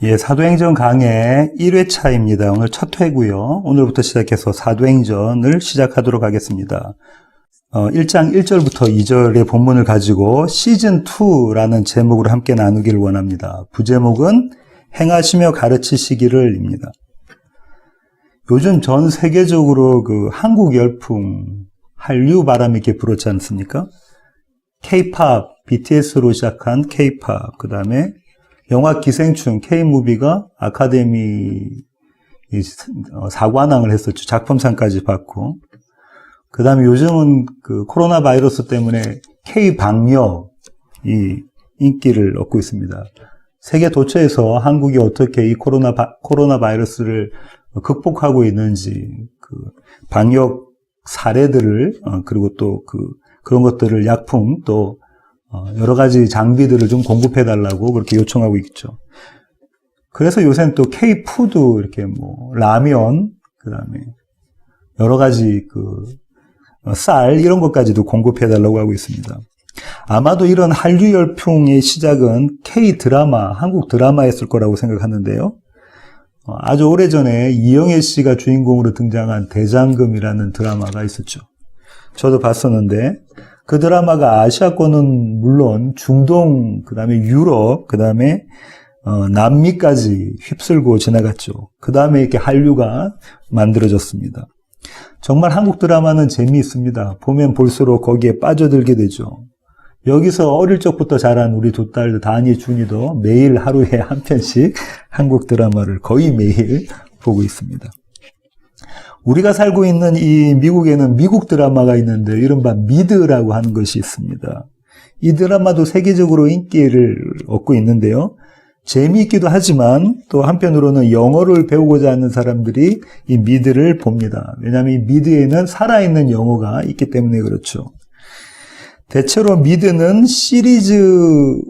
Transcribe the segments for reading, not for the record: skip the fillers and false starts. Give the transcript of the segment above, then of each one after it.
예, 사도행전 강의 1회차입니다. 오늘 첫 회고요. 오늘부터 시작해서 사도행전을 시작하도록 하겠습니다. 1장 1절부터 2절의 본문을 가지고 시즌2라는 제목으로 함께 나누기를 원합니다. 부제목은 행하시며 가르치시기를입니다. 요즘 전 세계적으로 한국 열풍, 한류 바람이 이렇게 불었지 않습니까? K-POP, BTS로 시작한 K-POP, 그 다음에 영화 기생충, K-무비가 아카데미 사관왕을 했었죠. 작품상까지 받고. 그 다음에 요즘은 코로나 바이러스 때문에 K-방역이 인기를 얻고 있습니다. 세계 도처에서 한국이 어떻게 이 코로나 바이러스를 극복하고 있는지, 방역 사례들을, 그리고 또 그런 것들을 약품, 또 여러 가지 장비들을 좀 공급해달라고 그렇게 요청하고 있죠. 그래서 요새는 또 K-푸드, 이렇게 라면, 그 다음에 여러 가지 쌀, 이런 것까지도 공급해달라고 하고 있습니다. 아마도 이런 한류 열풍의 시작은 K-드라마, 한국 드라마였을 거라고 생각하는데요. 아주 오래전에 이영애 씨가 주인공으로 등장한 대장금이라는 드라마가 있었죠. 저도 봤었는데, 그 드라마가 아시아권은 물론 중동, 그 다음에 유럽, 그 다음에 남미까지 휩쓸고 지나갔죠. 그 다음에 이렇게 한류가 만들어졌습니다. 정말 한국 드라마는 재미있습니다. 보면 볼수록 거기에 빠져들게 되죠. 여기서 어릴 적부터 자란 우리 두 딸 다니, 준이도 매일 하루에 한 편씩 한국 드라마를 거의 매일 보고 있습니다. 우리가 살고 있는 이 미국에는 미국 드라마가 있는데 이른바 미드라고 하는 것이 있습니다. 이 드라마도 세계적으로 인기를 얻고 있는데요. 재미있기도 하지만 또 한편으로는 영어를 배우고자 하는 사람들이 이 미드를 봅니다. 왜냐하면 이 미드에는 살아있는 영어가 있기 때문에 그렇죠. 대체로 미드는 시리즈라는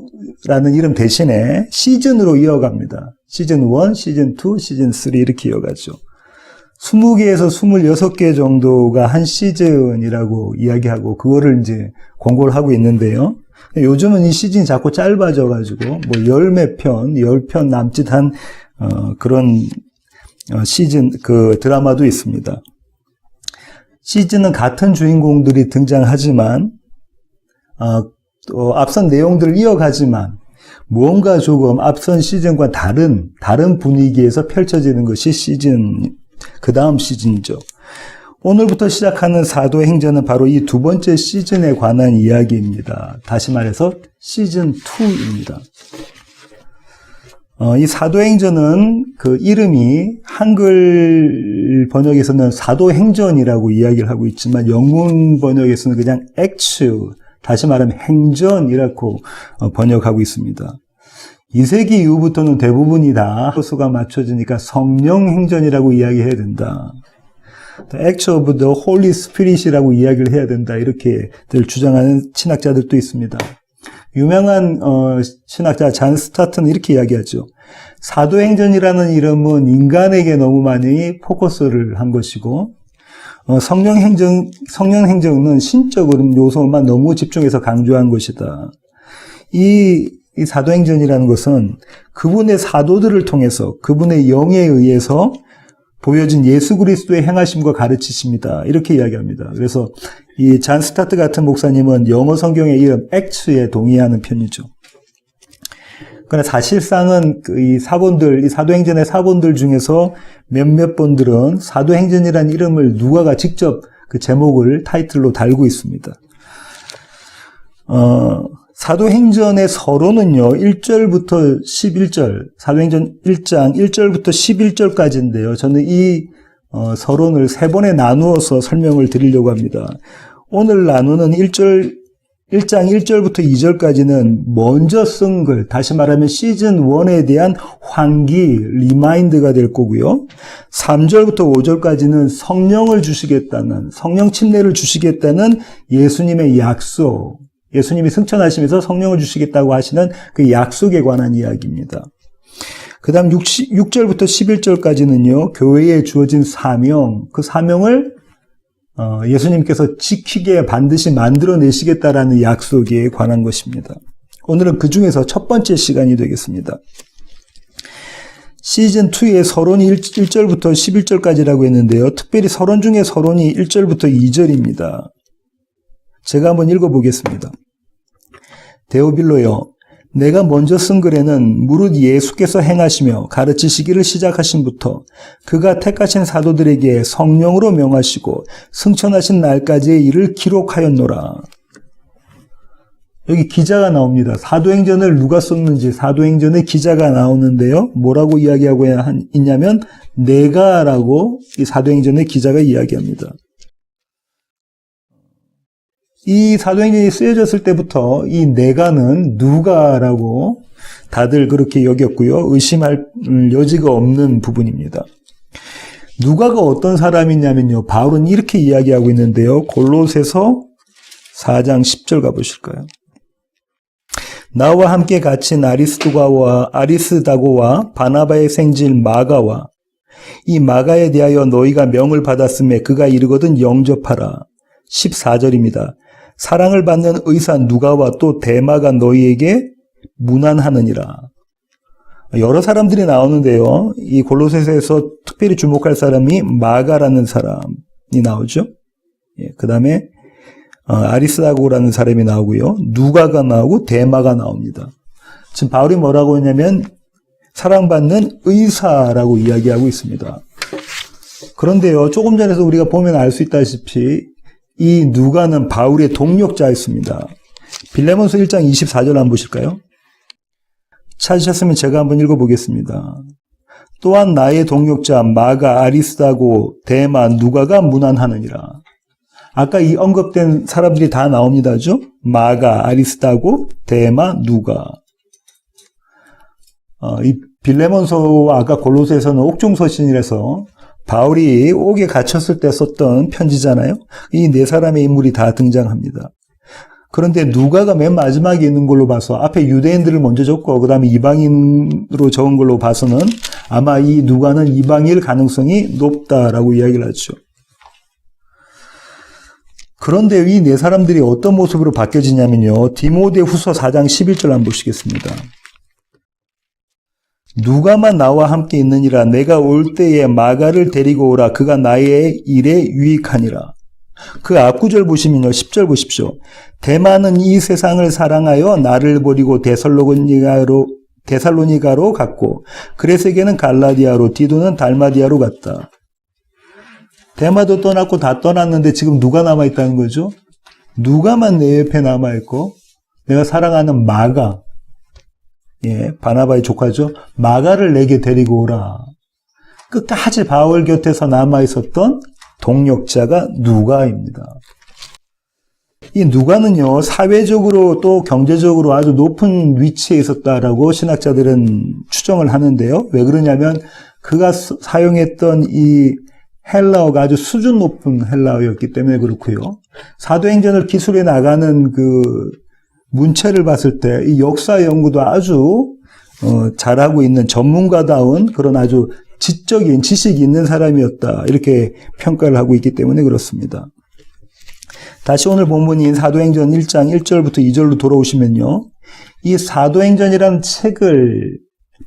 이름 대신에 시즌으로 이어갑니다. 시즌 1, 시즌 2, 시즌 3 이렇게 이어가죠. 20개에서 26개 정도가 한 시즌이라고 이야기하고 그거를 이제 공고를 하고 있는데요. 요즘은 이 시즌이 자꾸 짧아져가지고 열 몇 편, 10편 남짓한 그런 시즌 드라마도 있습니다. 시즌은 같은 주인공들이 등장하지만 또 앞선 내용들을 이어가지만 무언가 조금 앞선 시즌과 다른 분위기에서 펼쳐지는 것이 그 다음 시즌이죠. 오늘부터 시작하는 사도행전은 바로 이 두 번째 시즌에 관한 이야기입니다. 다시 말해서 시즌2입니다. 이 사도행전은 이름이 한글 번역에서는 사도행전이라고 이야기를 하고 있지만 영문 번역에서는 그냥 액츠, 다시 말하면 행전이라고 번역하고 있습니다. 2세기 이후부터는 대부분이 다 수가 맞춰지니까 성령 행전이라고 이야기해야 된다. Act of the Holy Spirit이라고 이야기를 해야 된다. 이렇게들 주장하는 신학자들도 있습니다. 유명한 신학자 잔 스타트는 이렇게 이야기하죠. 사도행전이라는 이름은 인간에게 너무 많이 포커스를 한 것이고 성령 행전은 신적인 요소만 너무 집중해서 강조한 것이다. 이 사도행전이라는 것은 그분의 사도들을 통해서 그분의 영에 의해서 보여진 예수 그리스도의 행하심과 가르치십니다. 이렇게 이야기합니다. 그래서 이 잔 스타트 같은 목사님은 영어 성경의 이름 액츠에 동의하는 편이죠. 그러나 사실상은 이 사도행전의 사본들 중에서 몇몇 본들은 사도행전이라는 이름을 누가가 직접 그 제목을 타이틀로 달고 있습니다. 사도행전의 서론은요, 1절부터 11절, 사도행전 1장 1절부터 11절까지인데요. 저는 이 서론을 세 번에 나누어서 설명을 드리려고 합니다. 오늘 나누는 1장 1절부터 2절까지는 먼저 쓴 글, 다시 말하면 시즌 1에 대한 환기, 리마인드가 될 거고요. 3절부터 5절까지는 성령을 주시겠다는, 성령 침례를 주시겠다는 예수님의 약속, 예수님이 승천하시면서 성령을 주시겠다고 하시는 그 약속에 관한 이야기입니다. 그 다음 6절부터 11절까지는요, 교회에 주어진 사명, 그 사명을 예수님께서 지키게 반드시 만들어내시겠다라는 약속에 관한 것입니다. 오늘은 그 중에서 첫 번째 시간이 되겠습니다. 시즌2에 서론이 1절부터 11절까지라고 했는데요. 특별히 서론 중에 서론이 1절부터 2절입니다. 제가 한번 읽어보겠습니다. 데오빌로여, 내가 먼저 쓴 글에는 무릇 예수께서 행하시며 가르치시기를 시작하신부터 그가 택하신 사도들에게 성령으로 명하시고 승천하신 날까지의 일을 기록하였노라. 여기 기자가 나옵니다. 사도행전을 누가 썼는지 사도행전의 기자가 나오는데요. 뭐라고 이야기하고 있냐면 내가라고 이 사도행전의 기자가 이야기합니다. 이 사도행전이 쓰여졌을 때부터 이 내가는 누가라고 다들 그렇게 여겼고요. 의심할 여지가 없는 부분입니다. 누가가 어떤 사람이냐면요. 바울은 이렇게 이야기하고 있는데요. 골로새서 4장 10절 가보실까요? 나와 함께 갇힌 아리스다고와 바나바의 생질 마가와 이 마가에 대하여 너희가 명을 받았음에 그가 이르거든 영접하라. 14절입니다. 사랑을 받는 의사 누가와 또 데마가 너희에게 문안하느니라. 여러 사람들이 나오는데요. 이 골로새서에서 특별히 주목할 사람이 마가라는 사람이 나오죠. 그 다음에 아리스다고라는 사람이 나오고요. 누가가 나오고 데마가 나옵니다. 지금 바울이 뭐라고 했냐면 사랑받는 의사라고 이야기하고 있습니다. 그런데요. 조금 전에서 우리가 보면 알 수 있다시피 이 누가는 바울의 동력자였습니다. 빌레몬서 1장 24절 한번 보실까요? 찾으셨으면 제가 한번 읽어보겠습니다. 또한 나의 동력자 마가 아리스다고 데마 누가가 문안하느니라. 아까 이 언급된 사람들이 다 나옵니다죠? 마가 아리스다고 데마 누가. 이 빌레몬서와 아까 골로새서는 옥중서신이라서 바울이 옥에 갇혔을 때 썼던 편지잖아요. 이 네 사람의 인물이 다 등장합니다. 그런데 누가가 맨 마지막에 있는 걸로 봐서 앞에 유대인들을 먼저 적고 그 다음에 이방인으로 적은 걸로 봐서는 아마 이 누가는 이방인일 가능성이 높다라고 이야기를 하죠. 그런데 이 네 사람들이 어떤 모습으로 바뀌어지냐면요. 디모데후서 4장 11절 한번 보시겠습니다. 누가만 나와 함께 있느니라. 내가 올 때에 마가를 데리고 오라. 그가 나의 일에 유익하니라. 그 앞구절 보시면요. 10절 보십시오. 데마는 이 세상을 사랑하여 나를 버리고 데살로니가로 갔고 그레세게는 갈라디아로 디도는 달마디아로 갔다. 데마도 떠났고 다 떠났는데 지금 누가 남아있다는 거죠? 누가만 내 옆에 남아있고 내가 사랑하는 마가, 바나바의 조카죠. 마가를 내게 데리고 오라. 끝까지 바울 곁에서 남아있었던 동력자가 누가입니다. 이 누가는요, 사회적으로 또 경제적으로 아주 높은 위치에 있었다라고 신학자들은 추정을 하는데요. 왜 그러냐면 그가 사용했던 이 헬라어가 아주 수준 높은 헬라어였기 때문에 그렇고요. 사도행전을 기술해 나가는 그 문체를 봤을 때 이 역사 연구도 아주 잘하고 있는 전문가다운 그런 아주 지적인 지식이 있는 사람이었다. 이렇게 평가를 하고 있기 때문에 그렇습니다. 다시 오늘 본문인 사도행전 1장 1절부터 2절로 돌아오시면요. 이 사도행전이라는 책을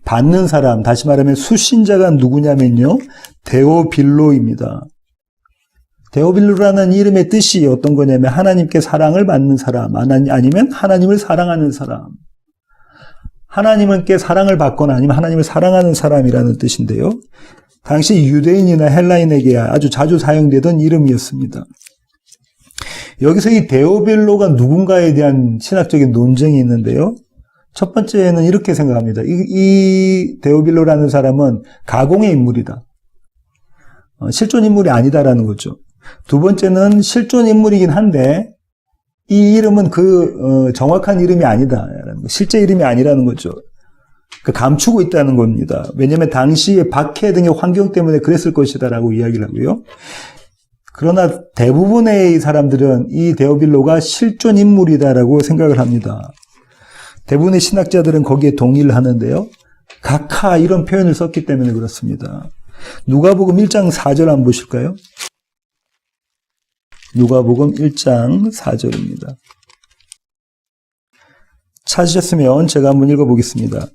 받는 사람, 다시 말하면 수신자가 누구냐면요. 데오빌로입니다. 데오빌로라는 이름의 뜻이 어떤 거냐면 하나님께 사랑을 받는 사람, 아니면 하나님을 사랑하는 사람. 하나님께 사랑을 받거나 아니면 하나님을 사랑하는 사람이라는 뜻인데요. 당시 유대인이나 헬라인에게 아주 자주 사용되던 이름이었습니다. 여기서 이 데오빌로가 누군가에 대한 신학적인 논쟁이 있는데요. 첫 번째는 이렇게 생각합니다. 이 데오빌로라는 사람은 가공의 인물이다. 실존 인물이 아니다라는 거죠. 두 번째는 실존 인물이긴 한데 이 이름은 정확한 이름이 아니다라는 거, 실제 이름이 아니라는 거죠. 감추고 있다는 겁니다. 왜냐하면 당시의 박해 등의 환경 때문에 그랬을 것이다라고 이야기를 하고요. 그러나 대부분의 사람들은 이 데오빌로가 실존 인물이다라고 생각을 합니다. 대부분의 신학자들은 거기에 동의를 하는데요. 각하 이런 표현을 썼기 때문에 그렇습니다. 누가복음 1장 4절 한번 보실까요? 누가복음 1장 4절입니다. 찾으셨으면 제가 한번 읽어보겠습니다.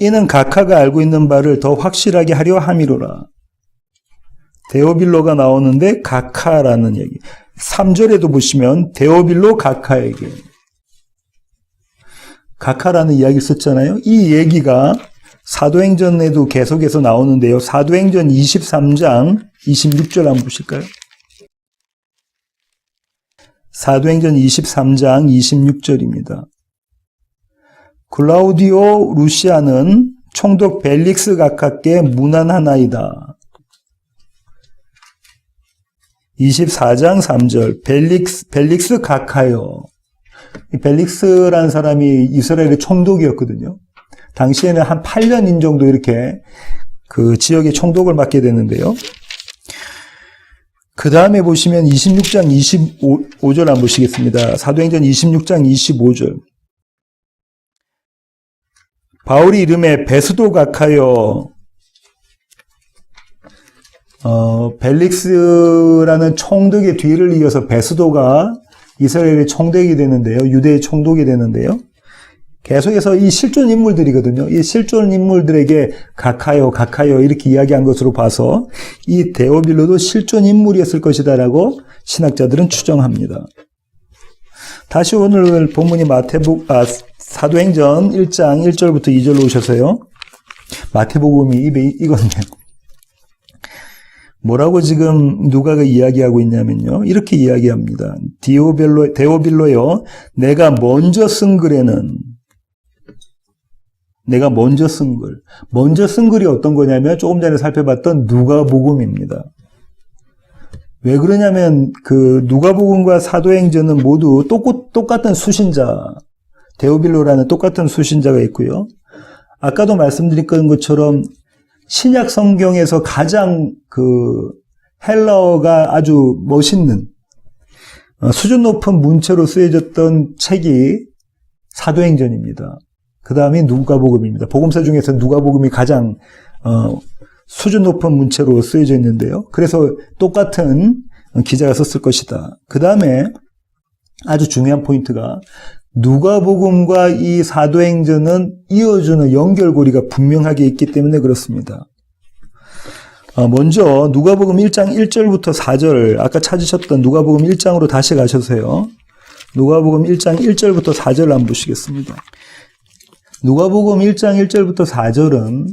이는 각하가 알고 있는 바를 더 확실하게 하려 함이로라. 데오빌로가 나오는데 각하라는 얘기. 3절에도 보시면 데오빌로 각하에게. 각하라는 이야기를 썼잖아요. 이 얘기가 사도행전에도 계속해서 나오는데요. 사도행전 23장 26절 한번 보실까요? 사도행전 23장 26절입니다. 클라우디오 루시아는 총독 벨릭스 각하께 문안하나이다. 24장 3절 벨릭스 각하여. 이 벨릭스라는 사람이 이스라엘의 총독이었거든요. 당시에는 한 8년인 정도 이렇게 그 지역의 총독을 맡게 되는데요. 그 다음에 보시면 26장 25절 한번 보시겠습니다. 사도행전 26장 25절. 바울이 이름에 베스도 각하여. 벨릭스라는 총독의 뒤를 이어서 베스도가 이스라엘의 총독이 되는데요. 유대의 총독이 되는데요. 계속해서 이 실존 인물들이거든요. 이 실존 인물들에게 각하여 이렇게 이야기한 것으로 봐서 이 데오빌로도 실존 인물이었을 것이다라고 신학자들은 추정합니다. 다시 오늘 본문이 사도행전 1장 1절부터 2절로 오셔서요. 마태복음이 입에 익었네요. 뭐라고 지금 누가가 이야기하고 있냐면요. 이렇게 이야기합니다. 데오빌로여, 내가 먼저 쓴 글에는, 내가 먼저 쓴 글. 먼저 쓴 글이 어떤 거냐면 조금 전에 살펴봤던 누가복음입니다. 왜 그러냐면 그 누가복음과 사도행전은 모두 똑같은 수신자, 데오빌로라는 똑같은 수신자가 있고요. 아까도 말씀드린 것처럼 신약 성경에서 가장 그 헬라어가 아주 멋있는 수준 높은 문체로 쓰여졌던 책이 사도행전입니다. 그 다음이 누가복음입니다. 복음서 중에서 누가복음이 가장 수준 높은 문체로 쓰여져 있는데요. 그래서 똑같은 기자가 썼을 것이다. 그 다음에 아주 중요한 포인트가 누가복음과 이 사도행전은 이어주는 연결고리가 분명하게 있기 때문에 그렇습니다. 먼저 누가복음 1장 1절부터 4절, 아까 찾으셨던 누가복음 1장으로 다시 가셔서요. 누가복음 1장 1절부터 4절을 한번 보시겠습니다. 누가복음 1장 1절부터 4절은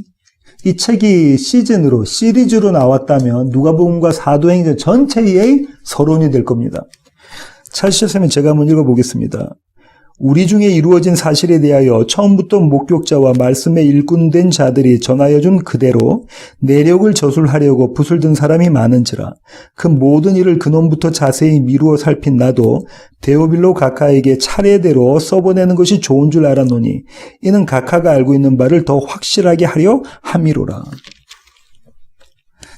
이 책이 시리즈로 나왔다면 누가복음과 사도행전 전체의 서론이 될 겁니다. 찾으셨으면 제가 한번 읽어보겠습니다. 우리 중에 이루어진 사실에 대하여 처음부터 목격자와 말씀에 일꾼된 자들이 전하여 준 그대로 내력을 저술하려고 붓을 든 사람이 많은지라. 그 모든 일을 근원부터 자세히 미루어 살핀 나도 데오빌로 각하에게 차례대로 써보내는 것이 좋은 줄 알았노니 이는 각하가 알고 있는 바를 더 확실하게 하려 함이로라.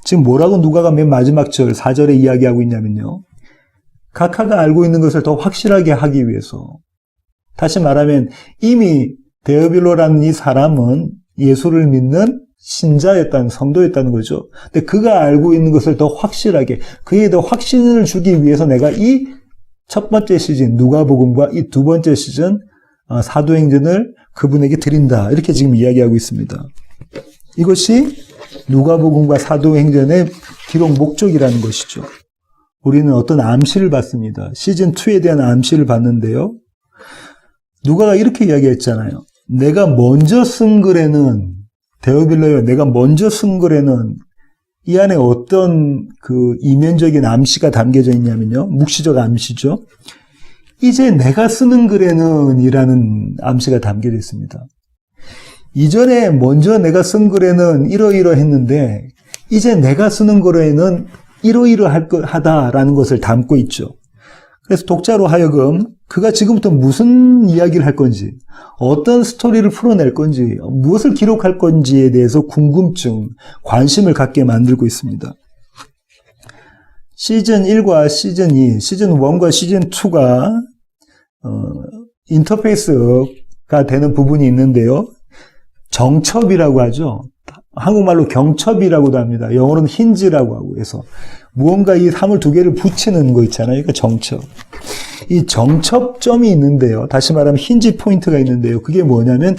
지금 뭐라고 누가가 맨 마지막 절 4절에 이야기하고 있냐면요. 각하가 알고 있는 것을 더 확실하게 하기 위해서, 다시 말하면 이미 데오빌로라는 이 사람은 예수를 믿는 신자였다는, 성도였다는 거죠. 근데 그가 알고 있는 것을 더 확실하게, 그에 더 확신을 주기 위해서 내가 이 첫 번째 시즌 누가복음과 이 두 번째 시즌 사도행전을 그분에게 드린다. 이렇게 지금 이야기하고 있습니다. 이것이 누가복음과 사도행전의 기록 목적이라는 것이죠. 우리는 어떤 암시를 받습니다. 시즌2에 대한 암시를 받는데요. 누가가 이렇게 이야기했잖아요. 내가 먼저 쓴 글에는, 데오빌로여, 내가 먼저 쓴 글에는 이 안에 어떤 그 이면적인 암시가 담겨져 있냐면요. 묵시적 암시죠. 이제 내가 쓰는 글에는 이라는 암시가 담겨져 있습니다. 이전에 먼저 내가 쓴 글에는 이러이러했는데 이제 내가 쓰는 글에는 이러이러하다라는 것을 담고 있죠. 그래서 독자로 하여금 그가 지금부터 무슨 이야기를 할 건지, 어떤 스토리를 풀어낼 건지, 무엇을 기록할 건지에 대해서 궁금증, 관심을 갖게 만들고 있습니다. 시즌 1과 시즌 2, 시즌 1과 시즌 2가 인터페이스가 되는 부분이 있는데요. 정첩이라고 하죠. 한국말로 경첩이라고도 합니다. 영어로는 힌지라고 하고 해서 무언가 이 사물 두 개를 붙이는 거 있잖아요. 그러니까 정첩. 이 정첩점이 있는데요. 다시 말하면 힌지 포인트가 있는데요. 그게 뭐냐면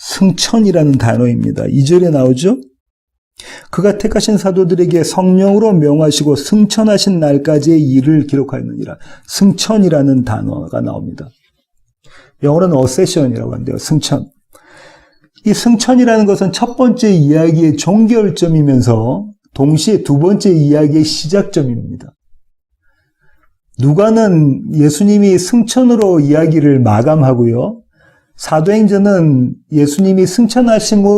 승천이라는 단어입니다. 2절에 나오죠? 그가 택하신 사도들에게 성령으로 명하시고 승천하신 날까지의 일을 기록하였느니라. 승천이라는 단어가 나옵니다. 영어로는 ascension이라고 하는데요. 승천. 이 승천이라는 것은 첫 번째 이야기의 종결점이면서 동시에 두 번째 이야기의 시작점입니다. 누가는 예수님이 승천으로 이야기를 마감하고요. 사도행전은 예수님이 승천하셨던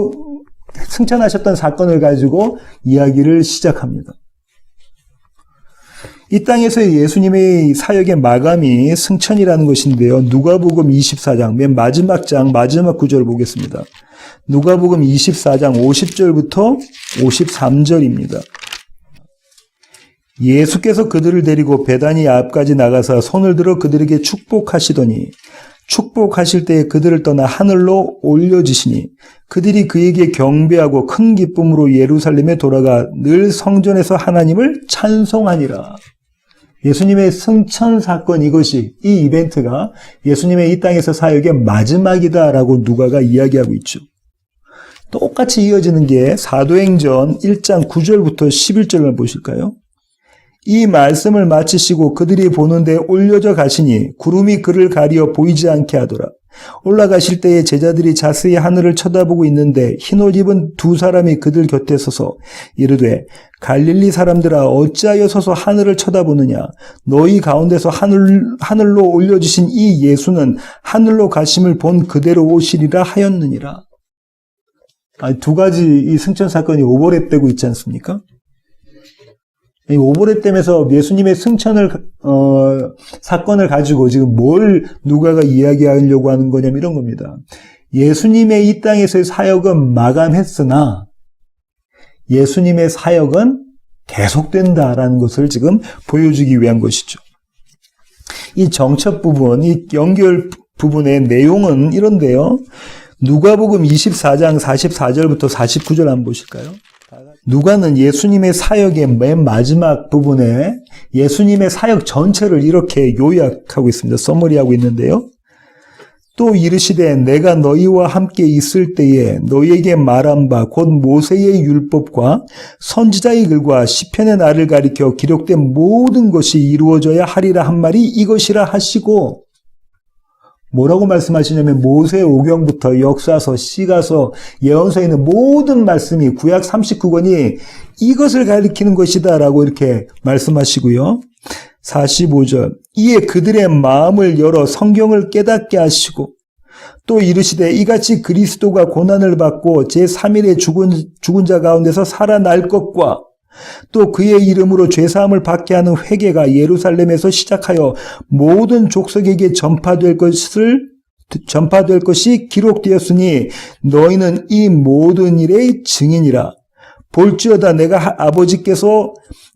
사건을 가지고 이야기를 시작합니다. 이 땅에서의 예수님의 사역의 마감이 승천이라는 것인데요. 누가복음 24장 맨 마지막 장 마지막 구절을 보겠습니다. 누가복음 24장 50절부터 53절입니다. 예수께서 그들을 데리고 베다니 앞까지 나가사 손을 들어 그들에게 축복하시더니 축복하실 때에 그들을 떠나 하늘로 올려주시니 그들이 그에게 경배하고 큰 기쁨으로 예루살렘에 돌아가 늘 성전에서 하나님을 찬송하니라. 예수님의 승천 사건 이것이 이 이벤트가 예수님의 이 땅에서 사역의 마지막이다라고 누가가 이야기하고 있죠. 똑같이 이어지는 게 사도행전 1장 9절부터 11절을 보실까요? 이 말씀을 마치시고 그들이 보는데 올려져 가시니 구름이 그를 가리어 보이지 않게 하더라. 올라가실 때에 제자들이 자세히 하늘을 쳐다보고 있는데 흰옷 입은 두 사람이 그들 곁에 서서 이르되 갈릴리 사람들아 어찌하여 서서 하늘을 쳐다보느냐. 너희 가운데서 하늘로 올려주신 이 예수는 하늘로 가심을 본 그대로 오시리라 하였느니라. 두 가지 이 승천 사건이 오버랩되고 있지 않습니까? 이 오버랩되면서 예수님의 승천을 사건을 가지고 지금 뭘 누가가 이야기하려고 하는 거냐면 이런 겁니다. 예수님의 이 땅에서의 사역은 마감했으나 예수님의 사역은 계속된다라는 것을 지금 보여주기 위한 것이죠. 이 정첩 부분, 이 연결 부분의 내용은 이런데요. 누가복음 24장 44절부터 49절 한번 보실까요? 누가는 예수님의 사역의 맨 마지막 부분에 예수님의 사역 전체를 이렇게 요약하고 있습니다. 서머리하고 있는데요. 또 이르시되 내가 너희와 함께 있을 때에 너희에게 말한 바 곧 모세의 율법과 선지자의 글과 시편의 날을 가리켜 기록된 모든 것이 이루어져야 하리라 한 말이 이것이라 하시고 뭐라고 말씀하시냐면 모세 오경부터 역사서, 시가서, 예언서에 있는 모든 말씀이 구약 39권이 이것을 가리키는 것이다 라고 이렇게 말씀하시고요. 45절 이에 그들의 마음을 열어 성경을 깨닫게 하시고 또 이르시되 이같이 그리스도가 고난을 받고 제3일에 죽은 자 가운데서 살아날 것과 또 그의 이름으로 죄사함을 받게 하는 회개가 예루살렘에서 시작하여 모든 족속에게 전파될 것이 기록되었으니 너희는 이 모든 일의 증인이라. 볼지어다 내가 아버지께서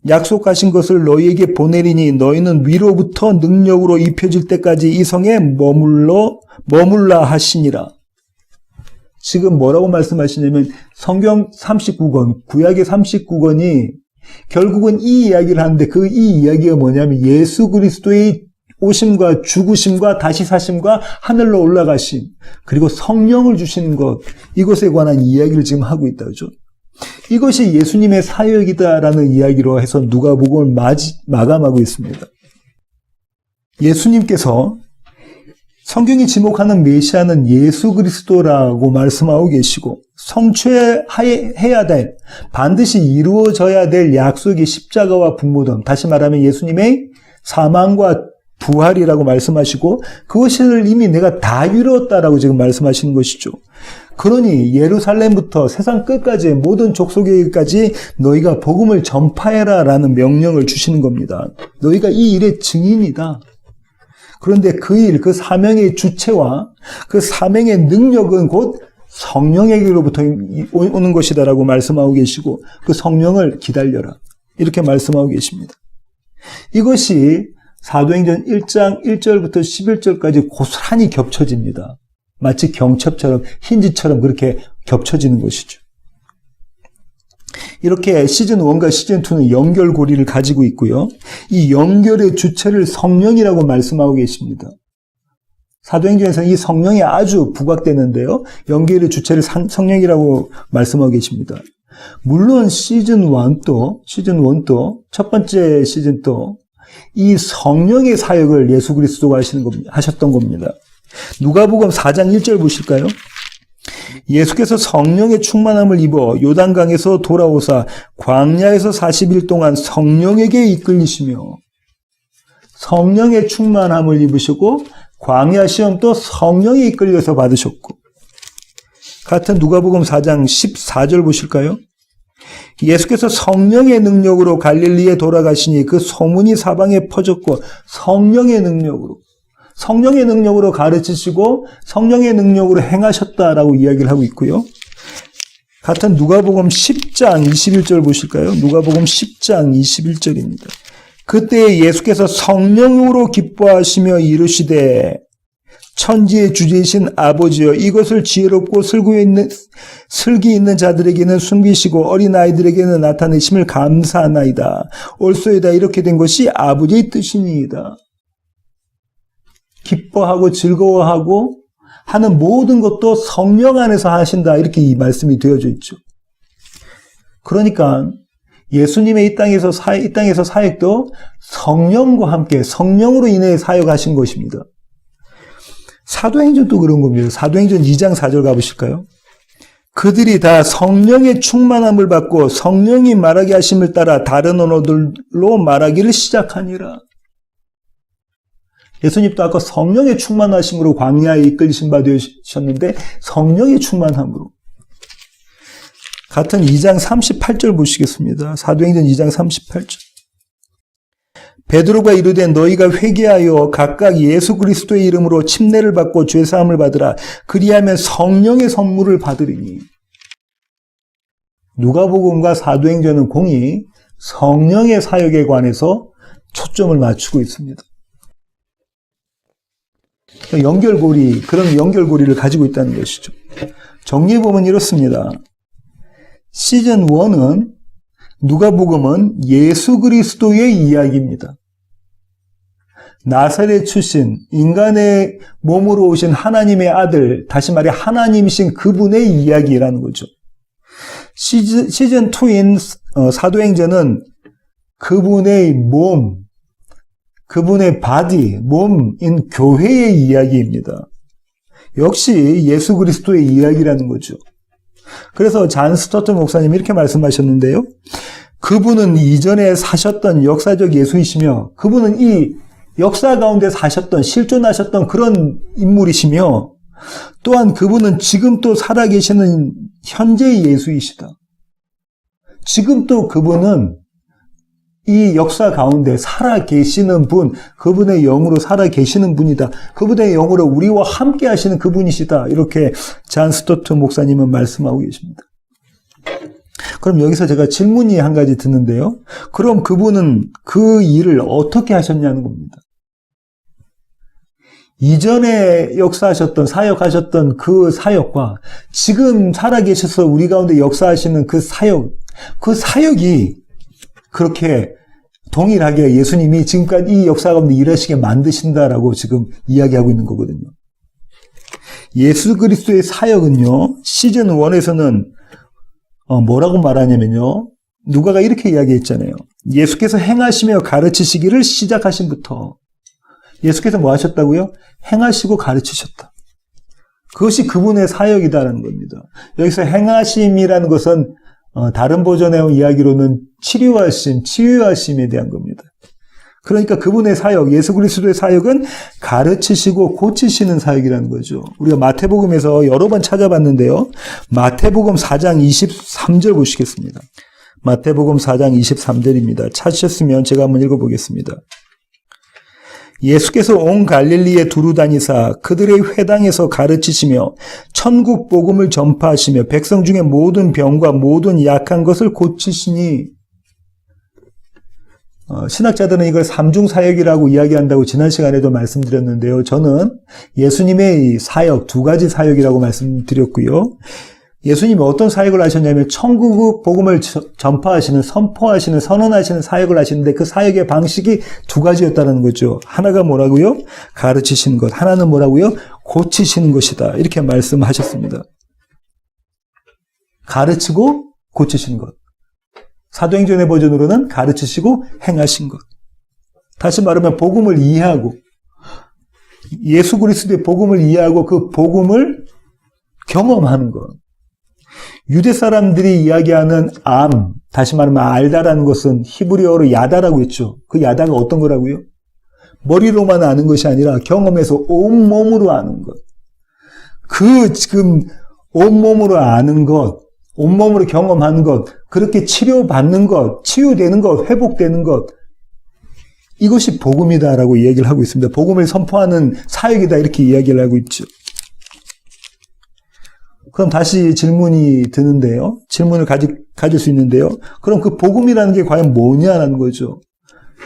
약속하신 것을 너희에게 보내리니 너희는 위로부터 능력으로 입혀질 때까지 이 성에 머물라 하시니라. 지금 뭐라고 말씀하시냐면 성경 39권, 구약의 39권이 결국은 이 이야기를 하는데 그 이 이야기가 뭐냐면 예수 그리스도의 오심과 죽으심과 다시 사심과 하늘로 올라가심 그리고 성령을 주시는 것 이것에 관한 이야기를 지금 하고 있다. 그죠? 이것이 예수님의 사역이다라는 이야기로 해서 누가복음을 마감하고 있습니다. 예수님께서 성경이 지목하는 메시아는 예수 그리스도라고 말씀하고 계시고 성취해야 될 반드시 이루어져야 될 약속이 십자가와 분모됨 다시 말하면 예수님의 사망과 부활이라고 말씀하시고 그것을 이미 내가 다 이루었다라고 지금 말씀하시는 것이죠. 그러니 예루살렘부터 세상 끝까지 모든 족속에게까지 너희가 복음을 전파해라 라는 명령을 주시는 겁니다. 너희가 이 일의 증인이다. 그런데 그 일, 그 사명의 주체와 그 사명의 능력은 곧 성령에게로부터 오는 것이다라고 말씀하고 계시고 그 성령을 기다려라. 이렇게 말씀하고 계십니다. 이것이 사도행전 1장 1절부터 11절까지 고스란히 겹쳐집니다. 마치 경첩처럼 힌지처럼 그렇게 겹쳐지는 것이죠. 이렇게 시즌1과 시즌2는 연결고리를 가지고 있고요. 이 연결의 주체를 성령이라고 말씀하고 계십니다. 사도행전에서는 이 성령이 아주 부각되는데요. 연기의 주체를 성령이라고 말씀하고 계십니다. 물론 시즌 1도 첫 번째 시즌도 이 성령의 사역을 예수 그리스도가 하셨던 겁니다. 누가복음 4장 1절 보실까요? 예수께서 성령의 충만함을 입어 요단강에서 돌아오사 광야에서 40일 동안 성령에게 이끌리시며, 성령의 충만함을 입으시고 광야 시험도 성령에 이끌려서 받으셨고, 같은 누가복음 4장 14절 보실까요? 예수께서 성령의 능력으로 갈릴리에 돌아가시니 그 소문이 사방에 퍼졌고, 성령의 능력으로 가르치시고 성령의 능력으로 행하셨다라고 이야기를 하고 있고요. 같은 누가복음 10장 21절 보실까요? 누가복음 10장 21절입니다. 그때 예수께서 성령으로 기뻐하시며 이르시되 천지의 주제이신 아버지여, 이것을 지혜롭고 슬기 있는 자들에게는 숨기시고 어린아이들에게는 나타내심을 감사하나이다. 옳소이다. 이렇게 된 것이 아버지의 뜻이니이다. 기뻐하고 즐거워하고 하는 모든 것도 성령 안에서 하신다. 이렇게 이 말씀이 되어져 있죠. 그러니까 예수님의 이 땅에서 사역도 성령과 함께 성령으로 인해 사역하신 것입니다. 사도행전도 그런 겁니다. 사도행전 2장 4절 가보실까요? 그들이 다 성령의 충만함을 받고 성령이 말하게 하심을 따라 다른 언어들로 말하기를 시작하니라. 예수님도 아까 성령의 충만하심으로 광야에 이끌리신 바 되셨는데 성령의 충만함으로. 같은 2장 38절 보시겠습니다. 사도행전 2장 38절. 베드로가 이르되 너희가 회개하여 각각 예수 그리스도의 이름으로 침례를 받고 죄사함을 받으라. 그리하면 성령의 선물을 받으리니. 누가복음과 사도행전은 공히 성령의 사역에 관해서 초점을 맞추고 있습니다. 그런 연결고리를 가지고 있다는 것이죠. 정리해보면 이렇습니다. 시즌 1은 누가복음은 예수 그리스도의 이야기입니다. 나사렛 출신, 인간의 몸으로 오신 하나님의 아들, 다시 말해 하나님이신 그분의 이야기라는 거죠. 시즌 2인 사도행전은 그분의 몸, 그분의 바디, 몸인 교회의 이야기입니다. 역시 예수 그리스도의 이야기라는 거죠. 그래서 잔 스토트 목사님이 이렇게 말씀하셨는데요. 그분은 이전에 사셨던 역사적 예수이시며 그분은 이 역사 가운데 사셨던, 실존하셨던 그런 인물이시며 또한 그분은 지금 또 살아계시는 현재의 예수이시다. 지금 또 그분은 이 역사 가운데 살아계시는 분, 그분의 영으로 살아계시는 분이다. 그분의 영으로 우리와 함께 하시는 그분이시다. 이렇게 잔 스토트 목사님은 말씀하고 계십니다. 그럼 여기서 제가 질문이 한 가지 드는데요. 그럼 그분은 그 일을 어떻게 하셨냐는 겁니다. 이전에 역사하셨던, 사역하셨던 그 사역과 지금 살아계셔서 우리 가운데 역사하시는 그 사역이 그렇게 동일하게 예수님이 지금까지 이 역사 가운데 일하시게 만드신다라고 지금 이야기하고 있는 거거든요. 예수 그리스도의 사역은요, 시즌 1에서는 뭐라고 말하냐면요, 누가가 이렇게 이야기했잖아요. 예수께서 행하시며 가르치시기를 시작하신부터. 예수께서 뭐 하셨다고요? 행하시고 가르치셨다. 그것이 그분의 사역이다라는 겁니다. 여기서 행하심이라는 것은 다른 버전의 이야기로는 치유하심에 대한 겁니다. 그러니까 그분의 사역, 예수 그리스도의 사역은 가르치시고 고치시는 사역이라는 거죠. 우리가 마태복음에서 여러 번 찾아봤는데요. 마태복음 4장 23절 보시겠습니다. 마태복음 4장 23절입니다. 찾으셨으면 제가 한번 읽어보겠습니다. 예수께서 온 갈릴리에 두루 다니사 그들의 회당에서 가르치시며 천국 복음을 전파하시며 백성 중에 모든 병과 모든 약한 것을 고치시니. 신학자들은 이걸 삼중사역이라고 이야기한다고 지난 시간에도 말씀드렸는데요. 저는 예수님의 사역, 두 가지 사역이라고 말씀드렸고요. 예수님이 어떤 사역을 하셨냐면 천국 복음을 전파하시는, 선포하시는, 선언하시는 사역을 하시는데 그 사역의 방식이 두 가지였다는 거죠. 하나가 뭐라고요? 가르치시는 것. 하나는 뭐라고요? 고치시는 것이다. 이렇게 말씀하셨습니다. 가르치고 고치시는 것. 사도행전의 버전으로는 가르치시고 행하신 것. 다시 말하면 복음을 이해하고 예수 그리스도의 복음을 이해하고 그 복음을 경험하는 것. 유대 사람들이 이야기하는 다시 말하면 알다라는 것은 히브리어로 야다라고 했죠. 그 야다가 어떤 거라고요? 머리로만 아는 것이 아니라 경험해서 온몸으로 아는 것. 지금 온몸으로 아는 것, 온몸으로 경험하는 것, 그렇게 치료받는 것, 치유되는 것, 회복되는 것, 이것이 복음이다라고 이야기를 하고 있습니다. 복음을 선포하는 사역이다 이렇게 이야기를 하고 있죠. 그럼 다시 질문이 드는데요. 질문을 가질 수 있는데요. 그럼 그 복음이라는 게 과연 뭐냐라는 거죠.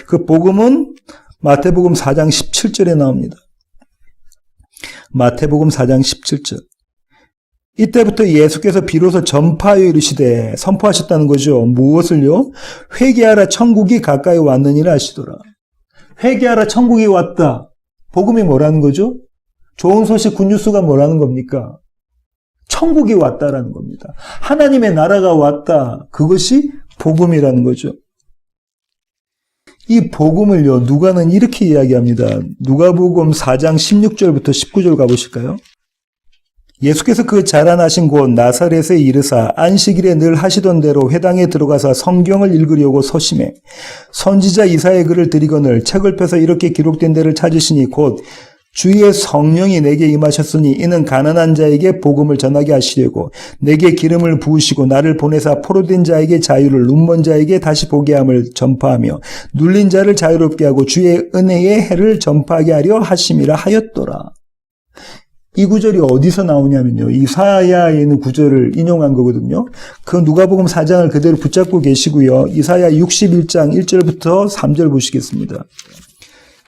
그 복음은 마태복음 4장 17절에 나옵니다. 마태복음 4장 17절. 이때부터 예수께서 비로소 전파하여 이르시되 선포하셨다는 거죠. 무엇을요? 회개하라 천국이 가까이 왔느니라 하시더라. 회개하라 천국이 왔다. 복음이 뭐라는 거죠? 좋은 소식 굿뉴스가 뭐라는 겁니까? 천국이 왔다라는 겁니다. 하나님의 나라가 왔다. 그것이 복음이라는 거죠. 이 복음을요, 누가는 이렇게 이야기합니다. 누가복음 4장 16절부터 19절 가보실까요? 예수께서 그 자라나신 곳 나사렛에 이르사 안식일에 늘 하시던 대로 회당에 들어가서 성경을 읽으려고 서심해 선지자 이사야의 글을 들이거늘 책을 펴서 이렇게 기록된 데를 찾으시니 곧 주의 성령이 내게 임하셨으니 이는 가난한 자에게 복음을 전하게 하시려고 내게 기름을 부으시고 나를 보내사 포로된 자에게 자유를 눈먼 자에게 다시 보게 함을 전파하며 눌린 자를 자유롭게 하고 주의 은혜의 해를 전파하게 하려 하심이라 하였더라. 이 구절이 어디서 나오냐면요. 이사야에 있는 구절을 인용한 거거든요. 그 누가복음 4장을 그대로 붙잡고 계시고요. 이사야 61장 1절부터 3절 보시겠습니다.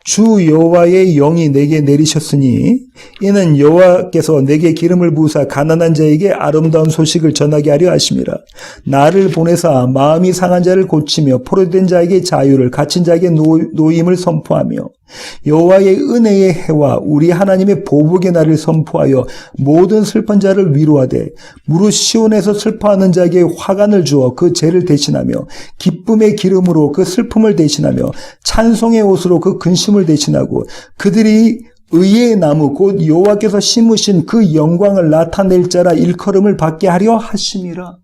주 여호와의 영이 내게 내리셨으니 이는 여호와께서 내게 기름을 부으사 가난한 자에게 아름다운 소식을 전하게 하려 하심이라. 나를 보내사 마음이 상한 자를 고치며 포로된 자에게 자유를 갇힌 자에게 노임을 선포하며 여호와의 은혜의 해와 우리 하나님의 보복의 날을 선포하여 모든 슬픈 자를 위로하되 무릇 시온에서 슬퍼하는 자에게 화관을 주어 그 죄를 대신하며 기쁨의 기름으로 그 슬픔을 대신하며 찬송의 옷으로 그 근심을 대신하고 그들이 의의 나무 곧 여호와께서 심으신 그 영광을 나타낼 자라 일컬음을 받게 하려 하심이라.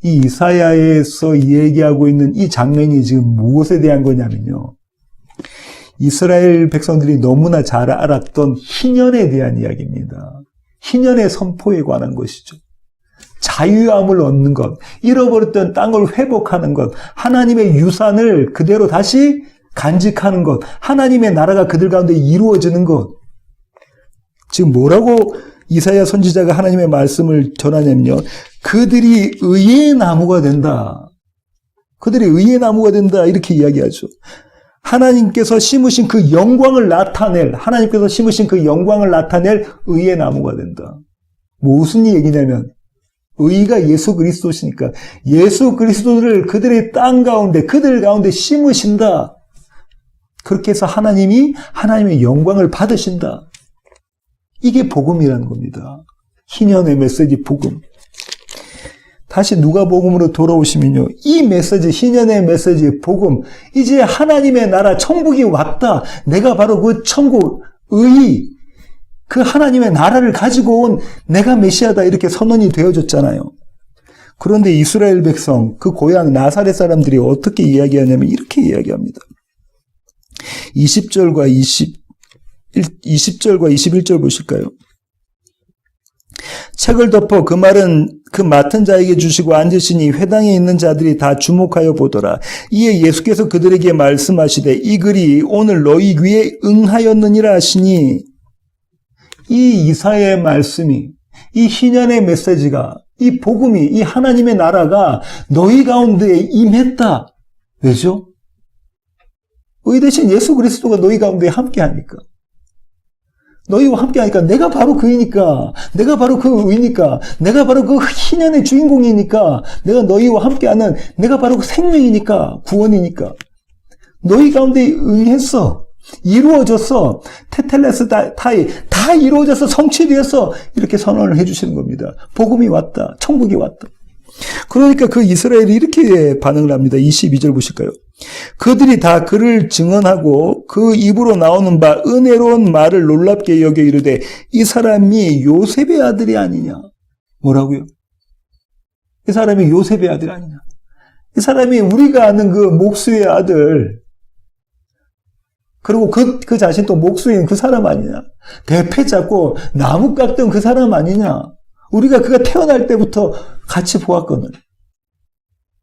이 이사야에서 얘기하고 있는 이 장면이 지금 무엇에 대한 거냐면요. 이스라엘 백성들이 너무나 잘 알았던 희년에 대한 이야기입니다. 희년의 선포에 관한 것이죠. 자유함을 얻는 것, 잃어버렸던 땅을 회복하는 것, 하나님의 유산을 그대로 다시 간직하는 것, 하나님의 나라가 그들 가운데 이루어지는 것. 지금 뭐라고 이사야 선지자가 하나님의 말씀을 전하냐면요. 그들이 의의 나무가 된다. 그들이 의의 나무가 된다. 이렇게 이야기하죠. 하나님께서 심으신 그 영광을 나타낼, 하나님께서 심으신 그 영광을 나타낼 의의 나무가 된다. 무슨 얘기냐면 의가 예수 그리스도시니까 예수 그리스도를 그들의 땅 가운데, 그들 가운데 심으신다. 그렇게 해서 하나님이 하나님의 영광을 받으신다. 이게 복음이라는 겁니다. 희년의 메시지 복음. 다시 누가복음으로 돌아오시면요. 이 메시지, 희년의 메시지 복음. 이제 하나님의 나라 천국이 왔다. 내가 바로 그 천국, 그 하나님의 나라를 가지고 온 내가 메시아다. 이렇게 선언이 되어졌잖아요. 그런데 이스라엘 백성, 그 고향 나사렛 사람들이 어떻게 이야기하냐면 이렇게 이야기합니다. 20절과 21절 보실까요? 책을 덮어 그 말은 그 맡은 자에게 주시고 앉으시니 회당에 있는 자들이 다 주목하여 보더라. 이에 예수께서 그들에게 말씀하시되 이 글이 오늘 너희 귀에 응하였느니라 하시니 이 이사야의 말씀이 이 희년의 메시지가 이 복음이 이 하나님의 나라가 너희 가운데 임했다. 왜죠? 의 대신 예수 그리스도가 너희 가운데 함께하니까. 너희와 함께 하니까 내가 바로 그이니까, 내가 바로 그 의니까, 내가 바로 그 희년의 주인공이니까, 내가 너희와 함께하는 내가 바로 그 생명이니까, 구원이니까. 너희 가운데 응했어. 이루어졌어. 테텔레스 타이 다 이루어져서 성취되었어. 이렇게 선언을 해주시는 겁니다. 복음이 왔다. 천국이 왔다. 그러니까 그 이스라엘이 이렇게 반응을 합니다. 22절 보실까요? 그들이 다 그를 증언하고 그 입으로 나오는 바 은혜로운 말을 놀랍게 여겨 이르되 이 사람이 요셉의 아들이 아니냐. 뭐라고요? 이 사람이 요셉의 아들이 아니냐. 이 사람이 우리가 아는 그 목수의 아들, 그리고 그 자신도 목수인 그 사람 아니냐. 대패 잡고 나무 깎던 그 사람 아니냐. 우리가 그가 태어날 때부터 같이 보았거든.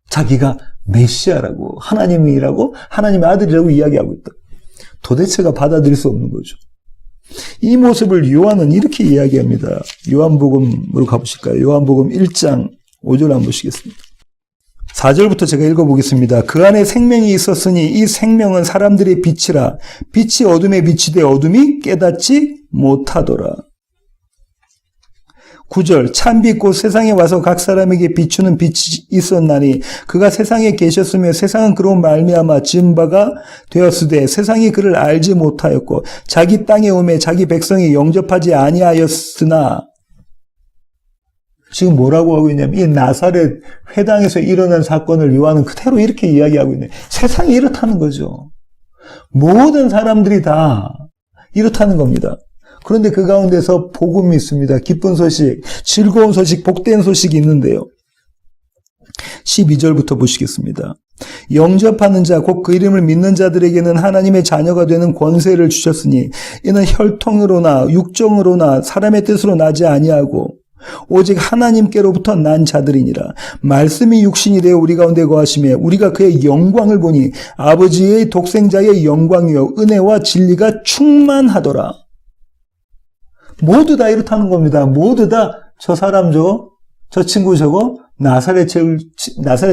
자기가 메시아라고, 하나님이라고, 하나님의 아들이라고 이야기하고 있다. 도대체가 받아들일 수 없는 거죠. 이 모습을 요한은 이렇게 이야기합니다. 요한복음으로 가보실까요? 요한복음 1장 5절 한번 보시겠습니다. 4절부터 제가 읽어보겠습니다. 그 안에 생명이 있었으니 이 생명은 사람들의 빛이라. 빛이 어둠에 비치되 어둠이 깨닫지 못하더라. 9절 참빛 곧 세상에 와서 각 사람에게 비추는 빛이 있었나니 그가 세상에 계셨으며 세상은 그로 말미암아 지은 바가 되었으되 세상이 그를 알지 못하였고 자기 땅에 오매 자기 백성이 영접하지 아니하였으나. 지금 뭐라고 하고 있냐면 이 나사렛 회당에서 일어난 사건을 요한은 그대로 이렇게 이야기하고 있네. 세상이 이렇다는 거죠. 모든 사람들이 다 이렇다는 겁니다. 그런데 그 가운데서 복음이 있습니다. 기쁜 소식, 즐거운 소식, 복된 소식이 있는데요. 12절부터 보시겠습니다. 영접하는 자, 곧 그 이름을 믿는 자들에게는 하나님의 자녀가 되는 권세를 주셨으니 이는 혈통으로나 육정으로나 사람의 뜻으로 나지 아니하고 오직 하나님께로부터 난 자들이니라. 말씀이 육신이 되어 우리 가운데 거하시며 우리가 그의 영광을 보니 아버지의 독생자의 영광이요 은혜와 진리가 충만하더라. 모두 다 이렇다는 겁니다. 모두 다 저 사람 저 친구 저거 나사렛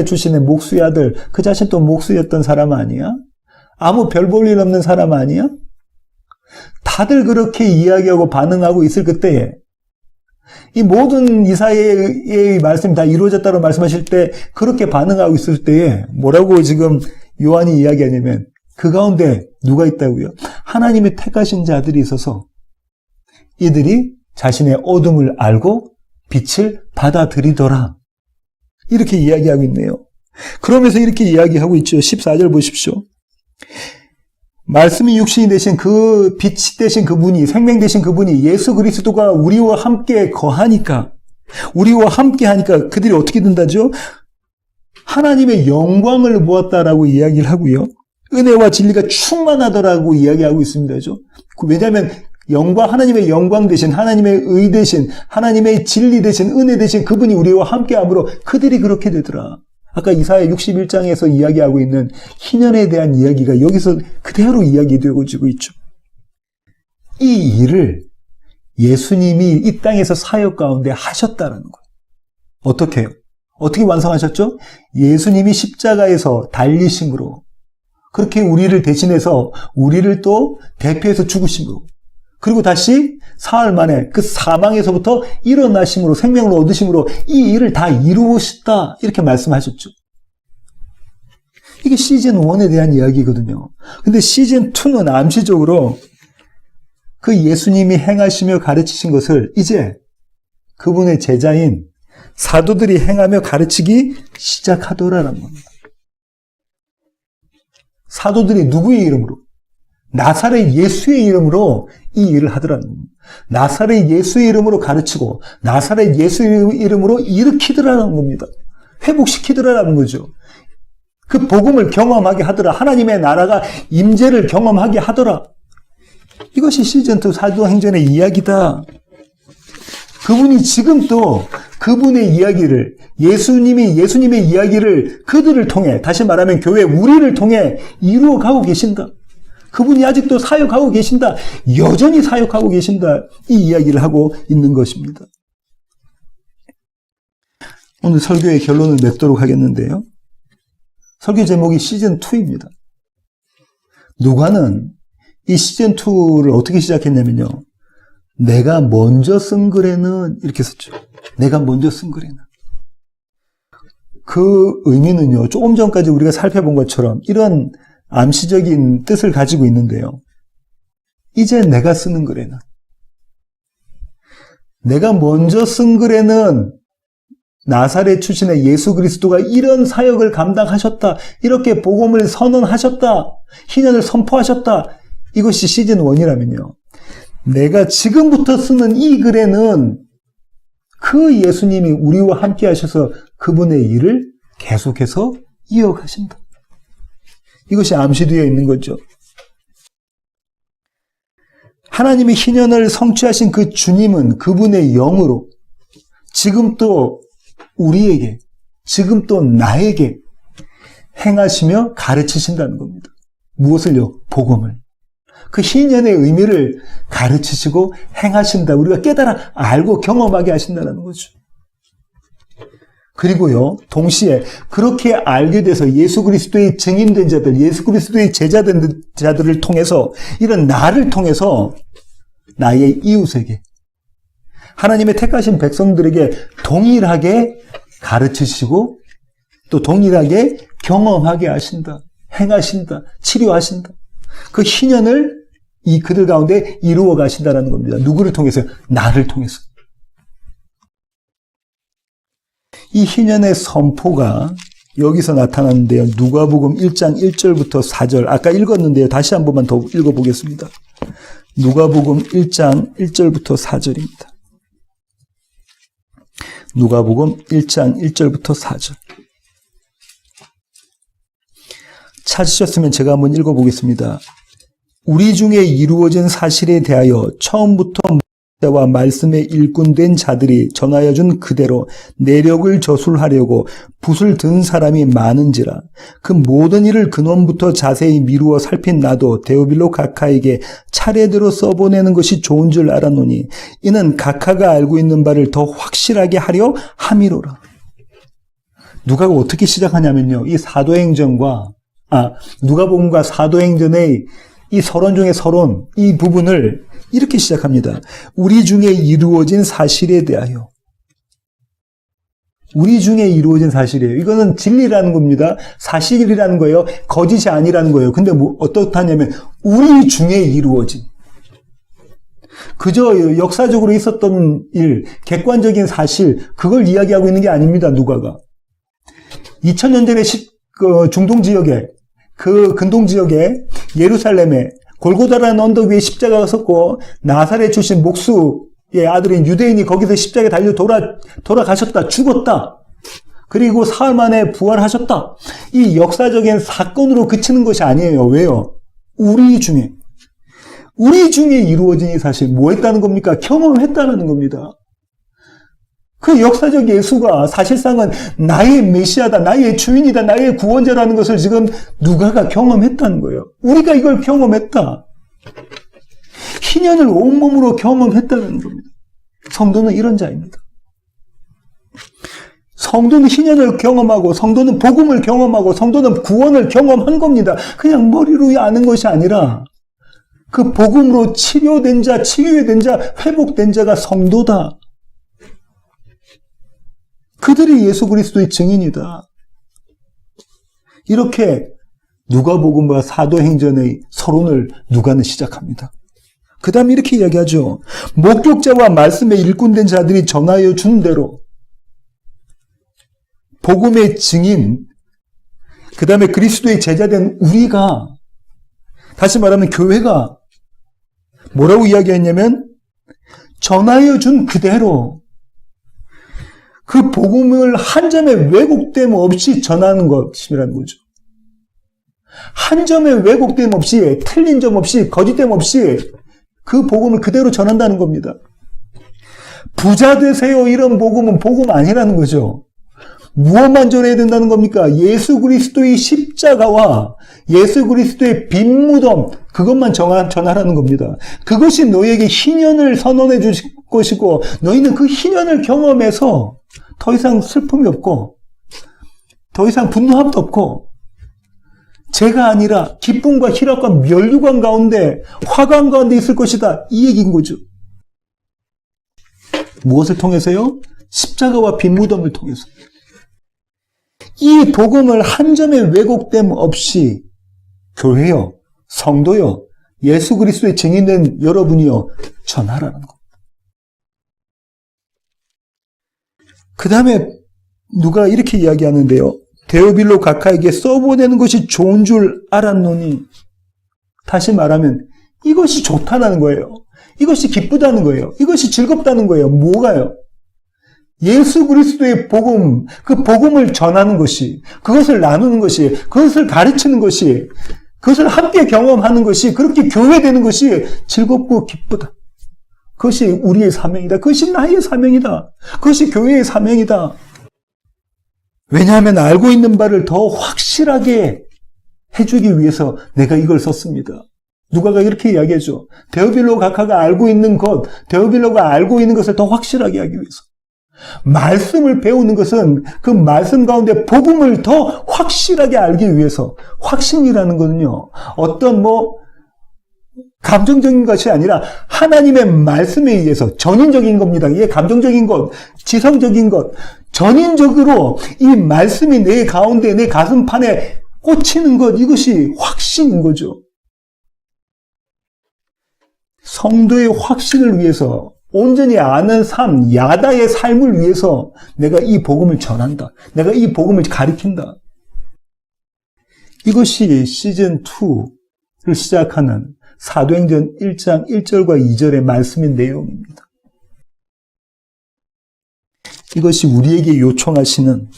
출신의 목수의 아들, 그 자신 또 목수였던 사람 아니야? 아무 별 볼 일 없는 사람 아니야? 다들 그렇게 이야기하고 반응하고 있을 그때에 이 모든 이사야의 말씀이 다 이루어졌다고 말씀하실 때 그렇게 반응하고 있을 때에 뭐라고 지금 요한이 이야기하냐면 그 가운데 누가 있다고요? 하나님이 택하신 자들이 있어서 이들이 자신의 어둠을 알고 빛을 받아들이더라. 이렇게 이야기하고 있네요. 그러면서 이렇게 이야기하고 있죠. 14절 보십시오. 말씀이 육신이 되신 그 빛이 되신 그분이, 생명 되신 그분이 예수 그리스도가 우리와 함께 거하니까, 우리와 함께 하니까 그들이 어떻게 된다죠? 하나님의 영광을 보았다라고 이야기를 하고요. 은혜와 진리가 충만하더라고 이야기하고 있습니다. 왜냐하면 하나님의 영광 되신, 하나님의 의 되신, 하나님의 진리 되신, 은혜 되신 그분이 우리와 함께함으로 그들이 그렇게 되더라. 아까 이사야 61장에서 이야기하고 있는 희년에 대한 이야기가 여기서 그대로 이야기되고 있죠. 이 일을 예수님이 이 땅에서 사역 가운데 하셨다는 거예요. 어떻게 해요? 어떻게 완성하셨죠? 예수님이 십자가에서 달리심으로 그렇게 우리를 대신해서 우리를 또 대표해서 죽으심으로 그리고 다시 사흘 만에 그 사망에서부터 일어나심으로 생명을 얻으심으로 이 일을 다 이루었다 이렇게 말씀하셨죠. 이게 시즌 1에 대한 이야기거든요. 근데 시즌 2는 암시적으로 그 예수님이 행하시며 가르치신 것을 이제 그분의 제자인 사도들이 행하며 가르치기 시작하더라라는 겁니다. 사도들이 누구의 이름으로? 나사렛 예수의 이름으로 이 일을 하더라는 겁니다. 나사렛 예수의 이름으로 가르치고 나사렛 예수의 이름으로 일으키더라는 겁니다. 회복시키더라는 거죠. 그 복음을 경험하게 하더라. 하나님의 나라가 임재를 경험하게 하더라. 이것이 시즌2 사도행전의 이야기다. 그분이 지금 또 그분의 이야기를 예수님의 이야기를 그들을 통해 다시 말하면 교회 우리를 통해 이루어가고 계신다. 그분이 아직도 사역하고 계신다. 여전히 사역하고 계신다. 이 이야기를 하고 있는 것입니다. 오늘 설교의 결론을 맺도록 하겠는데요. 설교 제목이 시즌2입니다. 누가는 이 시즌2를 어떻게 시작했냐면요. 내가 먼저 쓴 글에는 이렇게 썼죠. 내가 먼저 쓴 글에는. 그 의미는요, 조금 전까지 우리가 살펴본 것처럼 이런 암시적인 뜻을 가지고 있는데요. 이제 내가 쓰는 글에는, 내가 먼저 쓴 글에는 나사렛 출신의 예수 그리스도가 이런 사역을 감당하셨다. 이렇게 복음을 선언하셨다. 희년을 선포하셨다. 이것이 시즌 1이라면요. 내가 지금부터 쓰는 이 글에는 그 예수님이 우리와 함께 하셔서 그분의 일을 계속해서 이어가신다. 이것이 암시되어 있는 거죠. 하나님의 희년을 성취하신 그 주님은 그분의 영으로 지금 또 우리에게, 지금 또 나에게 행하시며 가르치신다는 겁니다. 무엇을요? 복음을. 그 희년의 의미를 가르치시고 행하신다. 우리가 깨달아 알고 경험하게 하신다는 거죠. 그리고요, 동시에 그렇게 알게 돼서 예수 그리스도의 증인된 자들, 예수 그리스도의 제자된 자들을 통해서, 이런 나를 통해서 나의 이웃에게, 하나님의 택하신 백성들에게 동일하게 가르치시고 또 동일하게 경험하게 하신다. 행하신다. 치료하신다. 그 희년을 이 그들 가운데 이루어 가신다는 겁니다. 누구를 통해서요? 나를 통해서. 이 희년의 선포가 여기서 나타나는데요. 누가복음 1장 1절부터 4절. 아까 읽었는데요. 다시 한 번만 더 읽어보겠습니다. 누가복음 1장 1절부터 4절입니다. 누가복음 1장 1절부터 4절. 찾으셨으면 제가 한번 읽어보겠습니다. 우리 중에 이루어진 사실에 대하여 처음부터 와 말씀에 일꾼된 자들이 전하여 준 그대로 내력을 저술하려고 붓을 든 사람이 많은지라. 그 모든 일을 근원부터 자세히 미루어 살핀 나도 데오빌로 각하에게 차례대로 써보내는 것이 좋은 줄 알았노니 이는 각하가 알고 있는 바를 더 확실하게 하려 함이로라. 누가가 어떻게 시작하냐면요, 이 사도행전과 누가복음과 사도행전의 이 서론 중에 서론, 이 부분을 이렇게 시작합니다. 우리 중에 이루어진 사실에 대하여. 우리 중에 이루어진 사실이에요. 이거는 진리라는 겁니다. 사실이라는 거예요. 거짓이 아니라는 거예요. 근데 어떻다냐면 우리 중에 이루어진. 그저 역사적으로 있었던 일, 객관적인 사실, 그걸 이야기하고 있는 게 아닙니다. 누가가. 2000년 전에 중동 지역에, 그 근동 지역에 예루살렘에 골고다라는 언덕 위에 십자가가 섰고 나사렛 출신 목수의 아들인 유대인이 거기서 십자가에 달려 돌아가셨다. 죽었다. 그리고 사흘 만에 부활하셨다. 이 역사적인 사건으로 그치는 것이 아니에요. 왜요? 우리 중에 이루어진 이 사실 뭐 했다는 겁니까? 경험했다는 겁니다. 그 역사적 예수가 사실상은 나의 메시아다, 나의 주인이다, 나의 구원자라는 것을 지금 누가가 경험했다는 거예요. 우리가 이걸 경험했다. 희년을 온몸으로 경험했다는 겁니다. 성도는 이런 자입니다. 성도는 희년을 경험하고, 성도는 복음을 경험하고, 성도는 구원을 경험한 겁니다. 그냥 머리로 아는 것이 아니라 그 복음으로 치료된 자, 치유된 자, 회복된 자가 성도다. 그들이 예수 그리스도의 증인이다. 이렇게 누가복음과 사도행전의 서론을 누가는 시작합니다. 그 다음에 이렇게 이야기하죠. 목격자와 말씀에 일꾼된 자들이 전하여 준 대로 복음의 증인, 그 다음에 그리스도의 제자된 우리가, 다시 말하면 교회가 뭐라고 이야기했냐면 전하여 준 그대로 그 복음을 한 점의 왜곡됨 없이 전하는 것이라는 거죠. 한 점의 왜곡됨 없이, 틀린 점 없이, 거짓됨 없이 그 복음을 그대로 전한다는 겁니다. 부자 되세요, 이런 복음은 복음 아니라는 거죠. 무엇만 전해야 된다는 겁니까? 예수 그리스도의 십자가와 예수 그리스도의 빈 무덤, 그것만 전하라는 겁니다. 그것이 너희에게 희년을 선언해 주실 것이고, 너희는 그 희년을 경험해서 더 이상 슬픔이 없고, 더 이상 분노함도 없고, 죄가 아니라 기쁨과 희락과 면류관 가운데, 화관 가운데 있을 것이다. 이 얘기인 거죠. 무엇을 통해서요? 십자가와 피 무덤을 통해서. 이 복음을 한 점의 왜곡됨 없이 교회요, 성도요, 예수 그리스도의 증인된 여러분이요, 전하라는 것. 그 다음에 누가 이렇게 이야기하는데요. 데오빌로 각하에게 써보내는 것이 좋은 줄 알았노니, 다시 말하면 이것이 좋다는 거예요. 이것이 기쁘다는 거예요. 이것이 즐겁다는 거예요. 뭐가요? 예수 그리스도의 복음, 그 복음을 전하는 것이, 그것을 나누는 것이, 그것을 가르치는 것이, 그것을 함께 경험하는 것이, 그렇게 교회되는 것이 즐겁고 기쁘다. 그것이 우리의 사명이다. 그것이 나의 사명이다. 그것이 교회의 사명이다. 왜냐하면 알고 있는 바를 더 확실하게 해주기 위해서 내가 이걸 썼습니다. 누가가 이렇게 이야기하죠. 데오빌로 각하가 알고 있는 것, 데오빌로가 알고 있는 것을 더 확실하게 하기 위해서. 말씀을 배우는 것은 그 말씀 가운데 복음을 더 확실하게 알기 위해서. 확신이라는 것은요, 어떤 감정적인 것이 아니라 하나님의 말씀에 의해서 전인적인 겁니다. 이게 감정적인 것, 지성적인 것, 전인적으로 이 말씀이 내 가운데, 내 가슴판에 꽂히는 것, 이것이 확신인 거죠. 성도의 확신을 위해서, 온전히 아는 삶, 야다의 삶을 위해서 내가 이 복음을 전한다. 내가 이 복음을 가리킨다. 이것이 시즌2를 시작하는 사도행전 1장 1절과 2절의 말씀인 내용입니다. 이것이 우리에게 요청하시는,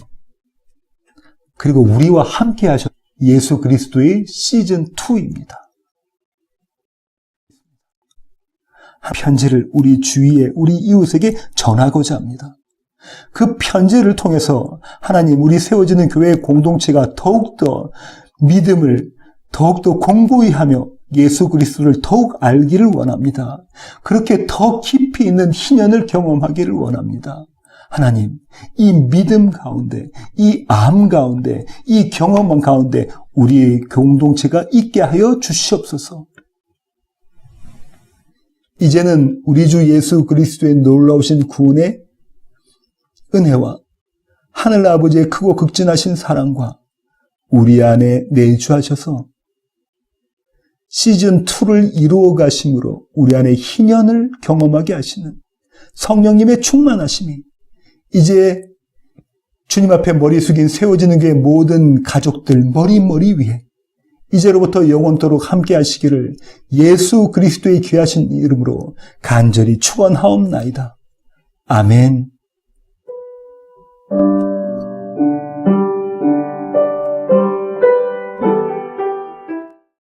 그리고 우리와 함께 하셨던 예수 그리스도의 시즌2입니다. 편지를 우리 주위에, 우리 이웃에게 전하고자 합니다. 그 편지를 통해서 하나님, 우리 세워지는 교회의 공동체가 더욱더 믿음을 더욱더 공고히 하며 예수 그리스도를 더욱 알기를 원합니다. 그렇게 더 깊이 있는 희년을 경험하기를 원합니다. 하나님, 이 믿음 가운데, 이 암 가운데, 이 경험 가운데 우리의 공동체가 있게 하여 주시옵소서. 이제는 우리 주 예수 그리스도의 놀라우신 구원의 은혜와 하늘 아버지의 크고 극진하신 사랑과 우리 안에 내주하셔서 시즌2를 이루어 가심으로 우리 안에 희년을 경험하게 하시는 성령님의 충만하심이 이제 주님 앞에 머리 숙인 세워지는 게 모든 가족들 머리 위에 이제로부터 영원토록 함께 하시기를 예수 그리스도의 귀하신 이름으로 간절히 축원하옵나이다. 아멘.